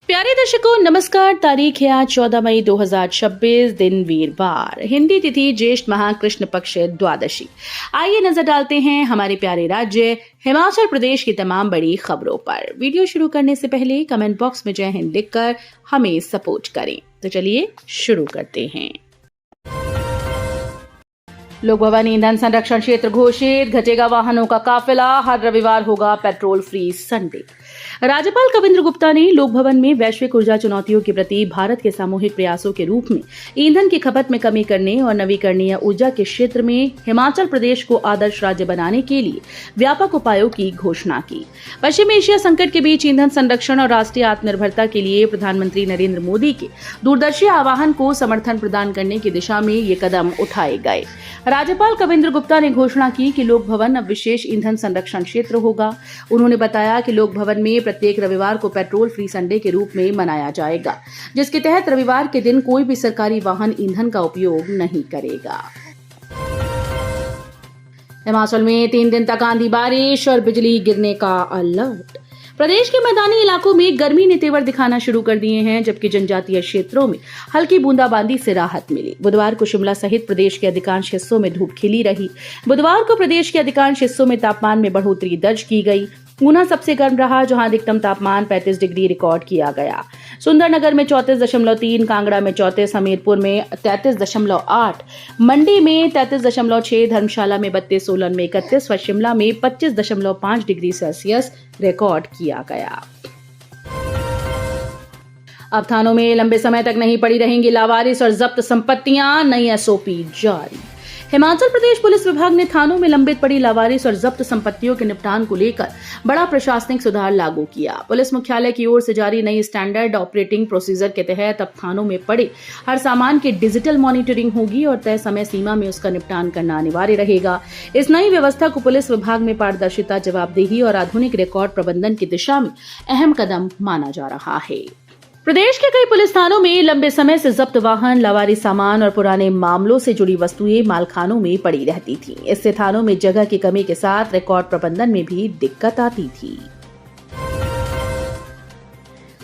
प्यारे दर्शकों नमस्कार। तारीख है आज 14 मई 2026, दिन वीरवार, हिंदी तिथि ज्येष्ठ माह कृष्ण पक्ष द्वादशी। आइए नजर डालते हैं हमारे प्यारे राज्य हिमाचल प्रदेश की तमाम बड़ी खबरों पर। वीडियो शुरू करने से पहले कमेंट बॉक्स में जय हिंद लिखकर हमें सपोर्ट करें। तो चलिए शुरू करते हैं। लोक भवन ईंधन संरक्षण क्षेत्र घोषित, घटेगा वाहनों का काफिला, हर रविवार होगा पेट्रोल फ्री संडे। राज्यपाल कविंद्र गुप्ता ने लोक भवन में वैश्विक ऊर्जा चुनौतियों के प्रति भारत के सामूहिक प्रयासों के रूप में ईंधन की खपत में कमी करने और नवीकरणीय ऊर्जा के क्षेत्र में हिमाचल प्रदेश को आदर्श राज्य बनाने के लिए व्यापक उपायों की घोषणा की। पश्चिम एशिया संकट के बीच ईंधन संरक्षण और राष्ट्रीय आत्मनिर्भरता के लिए प्रधानमंत्री नरेंद्र मोदी के दूरदर्शी आह्वान को समर्थन प्रदान करने की दिशा में ये कदम उठाए गए। राज्यपाल कविंद्र गुप्ता ने घोषणा की कि लोक भवन अब विशेष ईंधन संरक्षण क्षेत्र होगा। उन्होंने बताया कि लोक भवन में प्रत्येक रविवार को पेट्रोल फ्री संडे के रूप में मनाया जाएगा, जिसके तहत रविवार के दिन कोई भी सरकारी वाहन ईंधन का उपयोग नहीं करेगा। हिमाचल में 3 दिन तक आंधी बारिश और बिजली गिरने का अलर्ट। प्रदेश के मैदानी इलाकों में गर्मी ने तेवर दिखाना शुरू कर दिए हैं, जबकि जनजातीय क्षेत्रों में हल्की बूंदाबांदी से राहत मिली। बुधवार को शिमला सहित प्रदेश के अधिकांश हिस्सों में धूप खिली रही। बुधवार को प्रदेश के अधिकांश हिस्सों में तापमान में बढ़ोतरी दर्ज की गई। ऊना सबसे गर्म रहा, जहां अधिकतम तापमान 35 डिग्री रिकॉर्ड किया गया। सुंदरनगर में 34.3, कांगड़ा में 34, हमीरपुर में 33.8, मंडी में 33.6, धर्मशाला में 32, सोलन में 31 व शिमला में 25.5 डिग्री सेल्सियस रिकॉर्ड किया गया। अब थानों में लंबे समय तक नहीं पड़ी रहेंगी लावारिस और जब्त संपत्तियां, नई एसओपी जारी। हिमाचल प्रदेश पुलिस विभाग ने थानों में लंबित पड़ी लावारिस और जब्त संपत्तियों के निपटान को लेकर बड़ा प्रशासनिक सुधार लागू किया। पुलिस मुख्यालय की ओर से जारी नई स्टैंडर्ड ऑपरेटिंग प्रोसीजर के तहत अब थानों में पड़े हर सामान की डिजिटल मॉनिटरिंग होगी और तय समय सीमा में उसका निपटान करना अनिवार्य रहेगा। इस नई व्यवस्था को पुलिस विभाग में पारदर्शिता, जवाबदेही और आधुनिक रिकॉर्ड प्रबंधन की दिशा में अहम कदम माना जा रहा है। प्रदेश के कई पुलिस थानों में लंबे समय से जब्त वाहन, लावारिस सामान और पुराने मामलों से जुड़ी वस्तुएं मालखानों में पड़ी रहती थीं। इससे थानों में जगह की कमी के साथ रिकॉर्ड प्रबंधन में भी दिक्कत आती थी।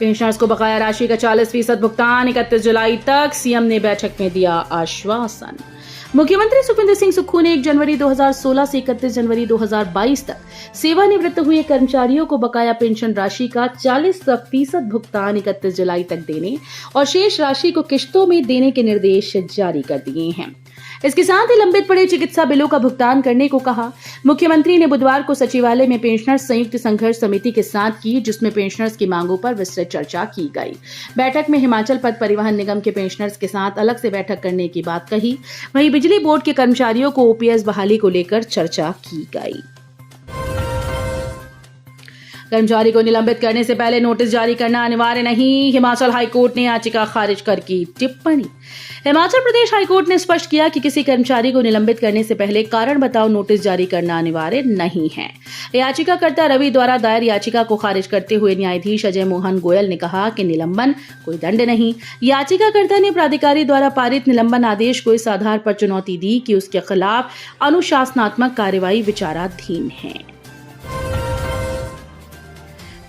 पेंशनर्स को बकाया राशि का 40% भुगतान 31 जुलाई तक, सीएम ने बैठक में दिया आश्वासन। मुख्यमंत्री सुखविंदर सिंह सुक्खू ने 1 जनवरी 2016 से 31 जनवरी 2022 तक सेवानिवृत्त हुए कर्मचारियों को बकाया पेंशन राशि का 40% भुगतान 31 जुलाई तक देने और शेष राशि को किश्तों में देने के निर्देश जारी कर दिए हैं। इसके साथ ही लंबित पड़े चिकित्सा बिलों का भुगतान करने को कहा। मुख्यमंत्री ने बुधवार को सचिवालय में पेंशनर्स संयुक्त संघर्ष समिति के साथ की, जिसमें पेंशनर्स की मांगों पर विस्तृत चर्चा की गई। बैठक में हिमाचल पथ परिवहन निगम के पेंशनर्स के साथ अलग से बैठक करने की बात कही। वहीं बिजली बोर्ड के कर्मचारियों को ओपीएस बहाली को लेकर चर्चा की गई। कर्मचारी को निलंबित करने से पहले नोटिस जारी करना अनिवार्य नहीं, हिमाचल हाईकोर्ट ने याचिका खारिज कर की टिप्पणी। हिमाचल प्रदेश हाईकोर्ट ने स्पष्ट किया कि किसी कर्मचारी को निलंबित करने से पहले कारण बताओ नोटिस जारी करना अनिवार्य नहीं है। याचिकाकर्ता रवि द्वारा दायर याचिका को खारिज करते हुए न्यायाधीश अजय मोहन गोयल ने कहा कि निलंबन कोई दंड नहीं। याचिकाकर्ता ने प्राधिकारी द्वारा पारित निलंबन आदेश को इस आधार पर चुनौती दी कि उसके खिलाफ अनुशासनात्मक कार्रवाई विचाराधीन है।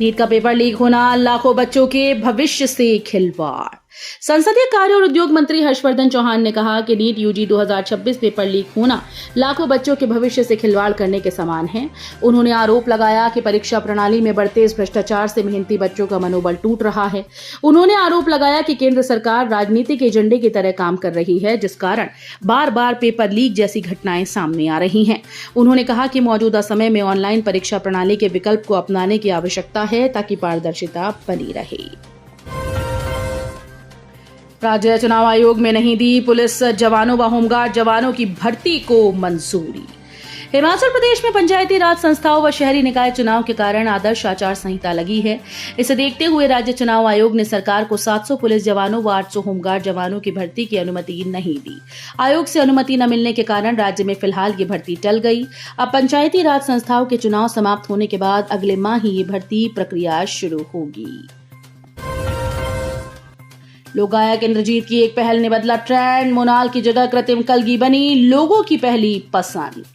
नीट का पेपर लीक होना, लाखों बच्चों के भविष्य से खिलवाड़। संसदीय कार्य और उद्योग मंत्री हर्षवर्धन चौहान ने कहा कि नीट यूजी 2026 पेपर लीक होना लाखों बच्चों के भविष्य से खिलवाड़ करने के समान है। उन्होंने आरोप लगाया कि परीक्षा प्रणाली में बढ़ते इस भ्रष्टाचार से मेहनती बच्चों का मनोबल टूट रहा है। उन्होंने आरोप लगाया कि केंद्र सरकार राजनीतिक एजेंडे की तरह काम कर रही है, जिस कारण बार बार पेपर लीक जैसी घटनाएं सामने आ रही हैं। उन्होंने कहा कि मौजूदा समय में ऑनलाइन परीक्षा प्रणाली के विकल्प को अपनाने की आवश्यकता है, ताकि पारदर्शिता बनी रहे। राज्य चुनाव आयोग में नहीं दी पुलिस जवानों व होमगार्ड जवानों की भर्ती को मंजूरी। हिमाचल प्रदेश में पंचायती राज संस्थाओं व शहरी निकाय चुनाव के कारण आदर्श आचार संहिता लगी है। इसे देखते हुए राज्य चुनाव आयोग ने सरकार को 700 पुलिस जवानों व 800 होमगार्ड जवानों की भर्ती की अनुमति नहीं दी। आयोग से अनुमति न मिलने के कारण राज्य में फिलहाल ये भर्ती टल गई। अब पंचायती राज संस्थाओं के चुनाव समाप्त होने के बाद अगले माह ही ये भर्ती प्रक्रिया शुरू होगी। लोक गायक इंद्रजीत की एक पहल ने बदला ट्रेंड, मोनाल की जगह कृत्रिम कलगी बनी लोगों की पहली पसंद।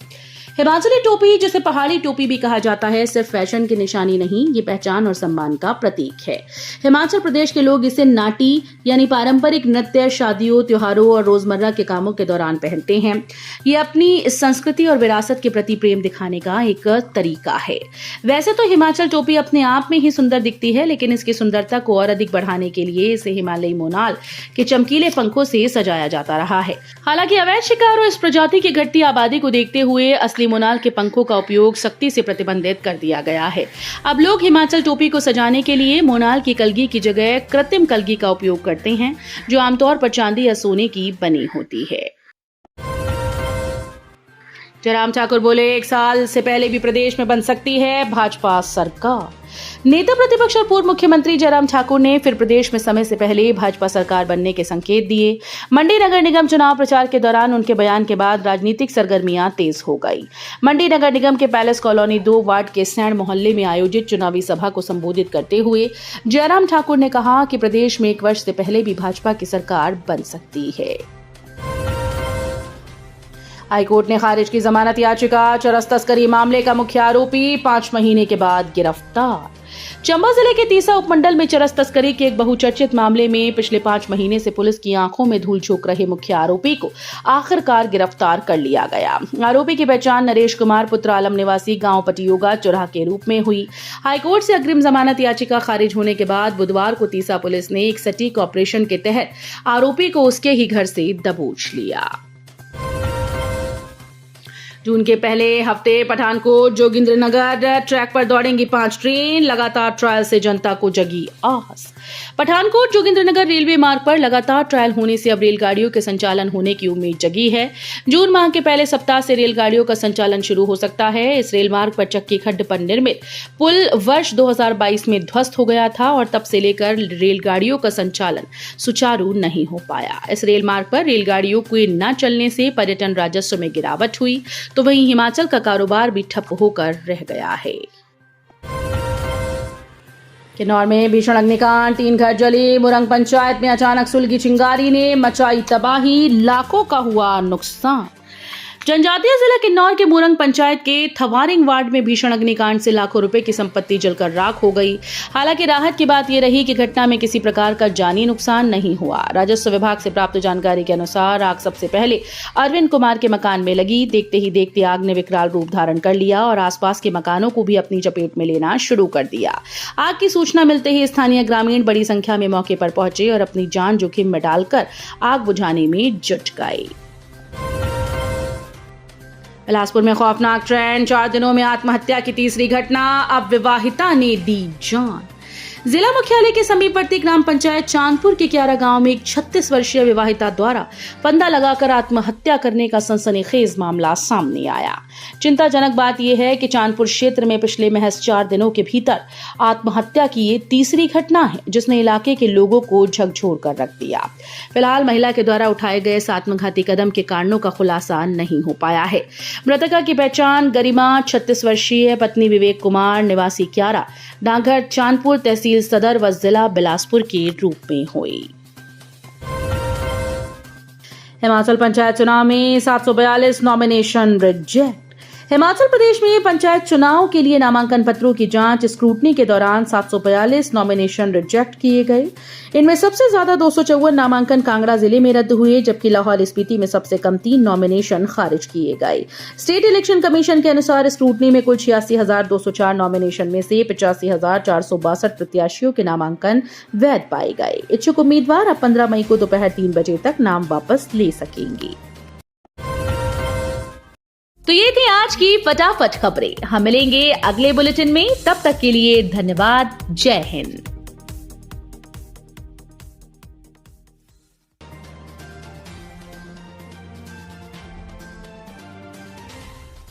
हिमाचली टोपी, जिसे पहाड़ी टोपी भी कहा जाता है, सिर्फ फैशन की निशानी नहीं, ये पहचान और सम्मान का प्रतीक है। हिमाचल प्रदेश के लोग इसे नाटी यानी पारंपरिक नृत्य, शादियों, त्योहारों और रोजमर्रा के कामों के दौरान पहनते हैं। ये अपनी संस्कृति और विरासत के प्रति प्रेम दिखाने का एक तरीका है। वैसे तो हिमाचल टोपी अपने आप में ही सुंदर दिखती है, लेकिन इसकी सुंदरता को और अधिक बढ़ाने के लिए इसे हिमालयी मोनाल के चमकीले पंखों से सजाया जाता रहा है। हालांकि अवैध शिकार और इस प्रजाति की घटती आबादी को देखते हुए असली मोनाल के पंखों का उपयोग सख्ती से प्रतिबंधित कर दिया गया है। अब लोग हिमाचल टोपी को सजाने के लिए मोनाल की कलगी की जगह कृत्रिम कलगी का उपयोग करते हैं, जो आमतौर पर चांदी या सोने की बनी होती है। जयराम ठाकुर बोले, 1 साल से पहले भी प्रदेश में बन सकती है भाजपा सरकार। नेता प्रतिपक्ष और पूर्व मुख्यमंत्री जयराम ठाकुर ने फिर प्रदेश में समय से पहले भाजपा सरकार बनने के संकेत दिए। मंडी नगर निगम चुनाव प्रचार के दौरान उनके बयान के बाद राजनीतिक सरगर्मियां तेज हो गई। मंडी नगर निगम के पैलेस कॉलोनी 2 वार्ड के सैंड मोहल्ले में आयोजित चुनावी सभा को संबोधित करते हुए जयराम ठाकुर ने कहा कि प्रदेश में 1 वर्ष से पहले भी भाजपा की सरकार बन सकती है। हाईकोर्ट ने खारिज की जमानत याचिका। चरस तस्करी मामले का मुख्य आरोपी 5 महीने के बाद गिरफ्तार। चंबा जिले के तीसा उपमंडल में चरस तस्करी के एक बहुचर्चित मामले में पिछले 5 महीने से पुलिस की आंखों में धूल झोंक रहे मुख्य आरोपी को आखिरकार गिरफ्तार कर लिया गया। आरोपी की पहचान नरेश कुमार पुत्र आलम निवासी गांव पटियोगा चौराहा के रूप में हुई। हाईकोर्ट से अग्रिम जमानत याचिका खारिज होने के बाद बुधवार को तीसा पुलिस ने एक सटीक ऑपरेशन के तहत आरोपी को उसके ही घर से दबोच लिया। जून के पहले हफ्ते पठानकोट जोगिंद्रनगर ट्रैक पर दौड़ेंगी 5 ट्रेन। लगातार ट्रायल से जनता को जगी आस। पठानकोट जोगिंद्रनगर रेलवे मार्ग पर लगातार ट्रायल होने से अब रेलगाड़ियों के संचालन होने की उम्मीद जगी है। जून माह के पहले सप्ताह से रेलगाड़ियों का संचालन शुरू हो सकता है। इस रेल मार्ग पर चक्की खड्ड पर निर्मित पुल वर्ष 2022 में ध्वस्त हो गया था और तब से लेकर रेलगाड़ियों का संचालन सुचारू नहीं हो पाया। इस रेल मार्ग पर रेलगाड़ियों के न चलने से पर्यटन राजस्व में गिरावट हुई, तो वहीं हिमाचल का कारोबार भी ठप होकर रह गया है। किन्नौर में भीषण अग्निकांड, 3 घर जले। मुरंग पंचायत में अचानक सुलगी चिंगारी ने मचाई तबाही, लाखों का हुआ नुकसान। जनजातीय जिला किन्नौर के मुरंग पंचायत के थवारिंग वार्ड में भीषण अग्निकांड से लाखों रुपए की संपत्ति जलकर राख हो गई। हालांकि राहत की बात यह रही कि घटना में किसी प्रकार का जानी नुकसान नहीं हुआ। राजस्व विभाग से प्राप्त जानकारी के अनुसार आग सबसे पहले अरविंद कुमार के मकान में लगी। देखते ही देखते आग ने विकराल रूप धारण कर लिया और आसपास के मकानों को भी अपनी चपेट में लेना शुरू कर दिया। आग की सूचना मिलते ही स्थानीय ग्रामीण बड़ी संख्या में मौके पर पहुंचे और अपनी जान जोखिम में डालकर आग बुझाने में जुट गए। बिलासपुर में खौफनाक ट्रेंड, 4 दिनों में आत्महत्या की तीसरी घटना। अब विवाहिता ने दी जान। जिला मुख्यालय के समीपवर्ती ग्राम पंचायत चांदपुर के क्यारा गांव में एक 36 वर्षीय विवाहिता द्वारा फंदा लगाकर आत्महत्या करने का सनसनीखेज मामला सामने आया। चिंताजनक बात यह है कि चांदपुर क्षेत्र में पिछले महज 4 दिनों के भीतर आत्महत्या की ये तीसरी घटना है, जिसने इलाके के लोगों को झकझोर कर रख दिया। फिलहाल महिला के द्वारा उठाए गए इस आत्मघाती कदम के कारणों का खुलासा नहीं हो पाया है। मृतका की पहचान गरिमा, 36 वर्षीय, पत्नी विवेक कुमार, निवासी क्यारा, डाकघर चांदपुर, तहसील सदर व जिला बिलासपुर के रूप में हुई। हिमाचल पंचायत चुनाव में 742 नॉमिनेशन रिजेक्ट। हिमाचल प्रदेश में पंचायत चुनाव के लिए नामांकन पत्रों की जांच स्क्रूटनी के दौरान 742 नॉमिनेशन रिजेक्ट किए गए। इनमें सबसे ज्यादा 254 नामांकन कांगड़ा जिले में रद्द हुए, जबकि लाहौल स्पीति में सबसे कम 3 नॉमिनेशन खारिज किए गए। स्टेट इलेक्शन कमीशन के अनुसार स्क्रूटनी में कुल 86,204 नॉमिनेशन में से 85,462 प्रत्याशियों के नामांकन वैध पाए गए। इच्छुक उम्मीदवार अब 15 मई को दोपहर 3 बजे तक नाम वापस ले सकेंगे। तो ये थी आज की फटाफट खबरें। हम मिलेंगे अगले बुलेटिन में, तब तक के लिए धन्यवाद। जय हिंद।